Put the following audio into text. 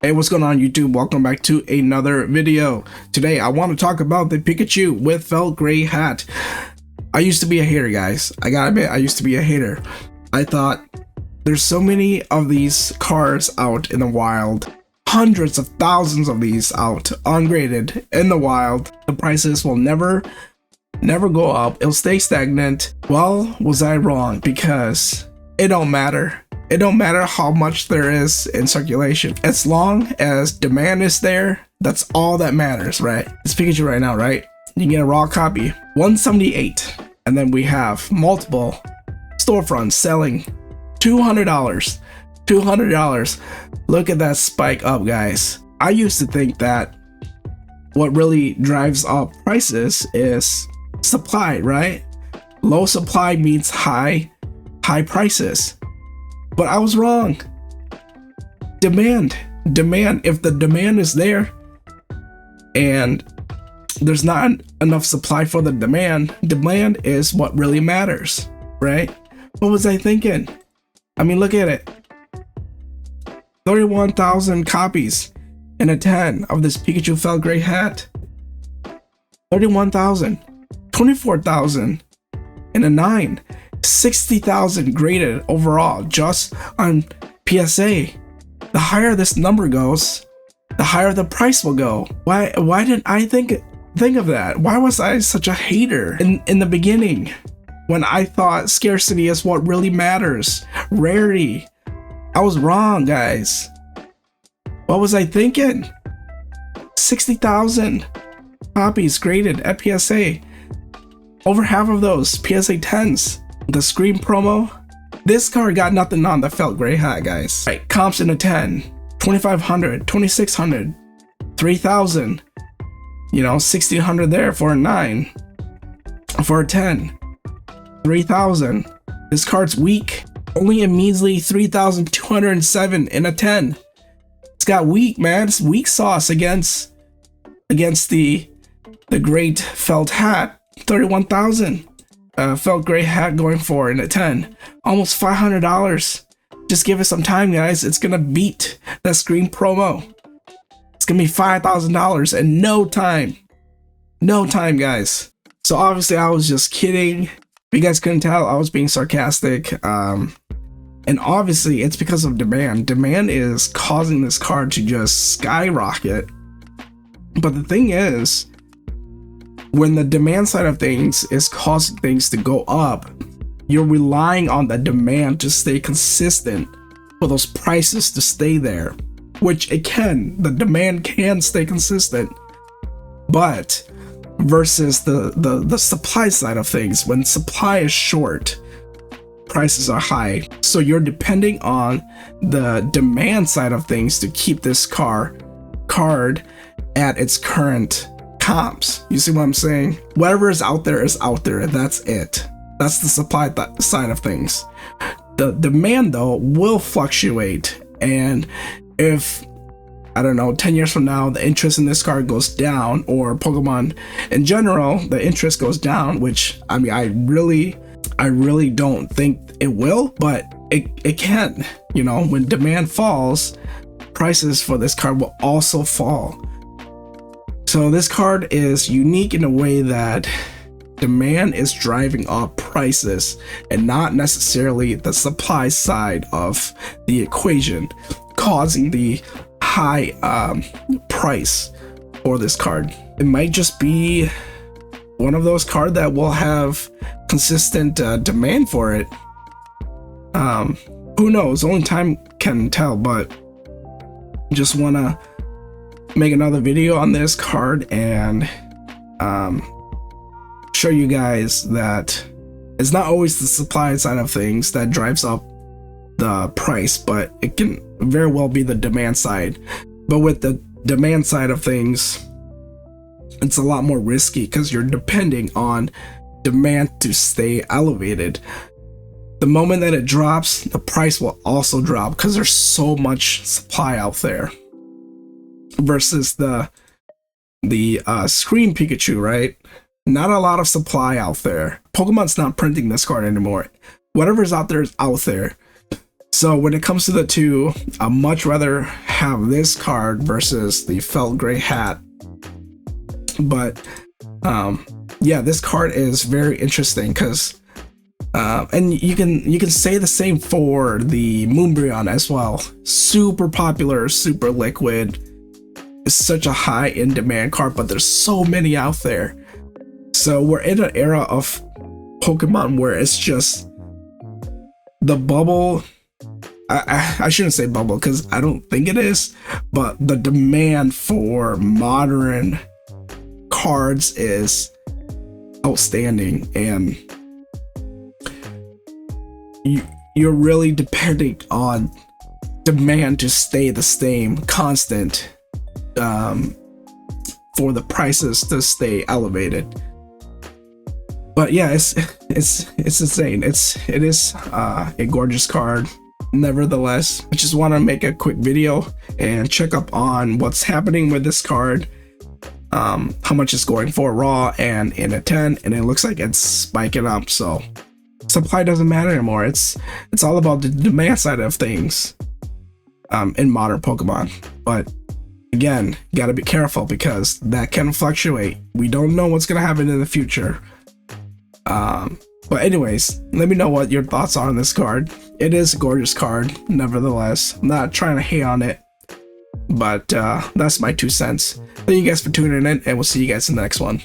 Hey, what's going on YouTube? Welcome back to another video. Today I want to talk about the Pikachu with felt gray hat. I used to be a hater, guys. I gotta admit, I used to be a hater. I thought there's so many of these cards out in the wild. Hundreds of thousands of these out, ungraded, in the wild. The prices will never go up. It'll stay stagnant. Well, was I wrong? Because it don't matter. It don't matter how much there is in circulation. As long as demand is there, that's all that matters, right? It's Pikachu right now, right? You can get a raw copy, $178. And then we have multiple storefronts selling $200. $200. Look at that spike up, guys. I used to think that what really drives up prices is supply, right? Low supply means high prices. But I was wrong. Demand. If the demand is there and there's not enough supply for the demand is what really matters, right? What was I thinking? I mean, look at it. 31,000 copies in a 10 of this Pikachu felt gray hat. 31,000. 24,000 in a 9. 60,000 graded overall just on PSA. The higher this number goes, the higher the price will go. Why didn't I think of that? Why was I such a hater in the beginning when I thought scarcity is what really matters? Rarity. I was wrong, guys. What was I thinking? 60,000 copies graded at PSA. Over half of those PSA 10s. The Scream promo, this card got nothing on the felt gray hat, guys. Right, comps in a 10, 2,500, 2,600, 3,000, you know, 1,600 there for a 9, for a 10, 3,000. This card's weak, only a measly 3,207 in a 10. It's got weak, man. It's weak sauce against the great felt hat, 31,000. Felt gray hat going for in a 10, almost $500. Just give it some time, guys. It's gonna beat that Scream promo. It's gonna be $5,000 in no time. No time, guys. So obviously I was just kidding. If you guys couldn't tell, I was being sarcastic. And obviously it's because of demand. Demand is causing this card to just skyrocket. But the thing is, when the demand side of things is causing things to go up, you're relying on the demand to stay consistent for those prices to stay there, which it can. The demand can stay consistent, but versus the supply side of things, when supply is short, prices are high. So you're depending on the demand side of things to keep this card at its current comps. You see what I'm saying? Whatever is out there is out there. That's it. That's the supply side of things. The demand, though, will fluctuate. And if, I don't know, 10 years from now, the interest in this card goes down, or Pokemon in general, the interest goes down, which, I mean, I really don't think it will, but it can. You know, when demand falls, prices for this card will also fall. So this card is unique in a way that demand is driving up prices and not necessarily the supply side of the equation causing the high price for this card. It might just be one of those cards that will have consistent demand for it. Who knows? Only time can tell, but just wanna make another video on this card and show you guys that it's not always the supply side of things that drives up the price, but it can very well be the demand side. But with the demand side of things, it's a lot more risky because you're depending on demand to stay elevated. The moment that it drops, the price will also drop because there's so much supply out there. Versus the Scream Pikachu, right? Not a lot of supply out there. Pokemon's not printing this card anymore. Whatever's out there is out there. So when it comes to the two, I'd much rather have this card versus the felt gray hat. But yeah, this card is very interesting because and you can say the same for the Moonbryon as well. Super popular, super liquid. It's such a high in demand card, but there's so many out there. So we're in an era of Pokemon where it's just the bubble. I shouldn't say bubble because I don't think it is, but the demand for modern cards is outstanding, and you're really depending on demand to stay the same, constant, for the prices to stay elevated. But yeah, it's insane. It is a gorgeous card. Nevertheless, I just want to make a quick video and check up on what's happening with this card, how much it's going for raw and in a 10, and it looks like it's spiking up. So supply doesn't matter anymore. It's all about the demand side of things in modern Pokemon. But again, gotta be careful because that can fluctuate. We don't know what's gonna happen in the future. But anyways, let me know what your thoughts are on this card. It is a gorgeous card, nevertheless. I'm not trying to hate on it, but that's my 2 cents. Thank you guys for tuning in, and we'll see you guys in the next one.